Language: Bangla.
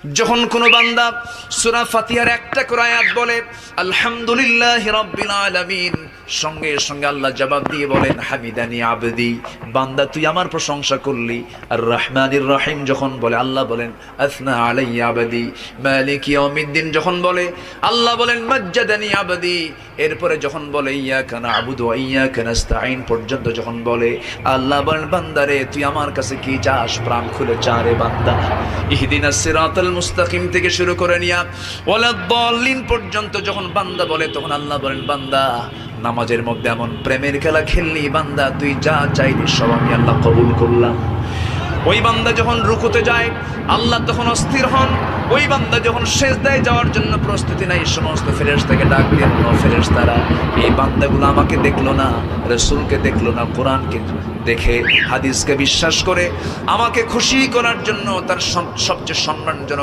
যখন কোন বান্দা সূরা ফাতিহার একটা করে আয়াত বলে আলহামদুলিল্লাহি রাব্বিল আলামিন, সঙ্গে সঙ্গে আল্লাহ জবাব দিয়ে বলেন হামিদানি আবদি, বান্দা তুই আমার প্রশংসা করলি। আর রহমানির রহিম যখন বলে আল্লাহ বলেন আসনা আলাইয়া আবদি। মালিক ইয়াউমিদ্দিন যখন বলে আল্লাহ বলেন মাজ্জাদানি আবদি। এরপরে যখন বলে ইয়াকা না'বুদু ওয়া ইয়াকা নাস্তাঈন পর্যন্ত যখন বলে আল্লাহ বলেন বান্দারে তুই আমার কাছে কি চাস, প্রাণ খুলে চা রে বান্দা। ইহদিনাস সিরাতাল মুস্তাকিম থেকে শুরু করে নিয়া ওয়ালাদ-দাল্লিন পর্যন্ত যখন বান্দা বলে তখন আল্লাহ বলেন বান্দা নামাজের মধ্যে এমন প্রেমের খেলা খেললি বান্দা, তুই যা চাইলি সব আমি আল্লাহ কবুল করলাম। ওই বান্দা যখন রুকুতে যায় আল্লাহ তখন অস্থির হন। ওই বান্দা যখন সিজদায় যাওয়ার জন্য প্রস্তুতি নেয় সমস্ত ফেরেশতাকে ডাক দিয়ে ফেরেশতারা এই বান্দাগুলো আমাকে দেখলো না, রাসূলকে দেখলো না, কোরআনকে দেখে হাদিসকে বিশ্বাস করে আমাকে খুশি করার জন্য তার সবচেয়ে সম্মানজনক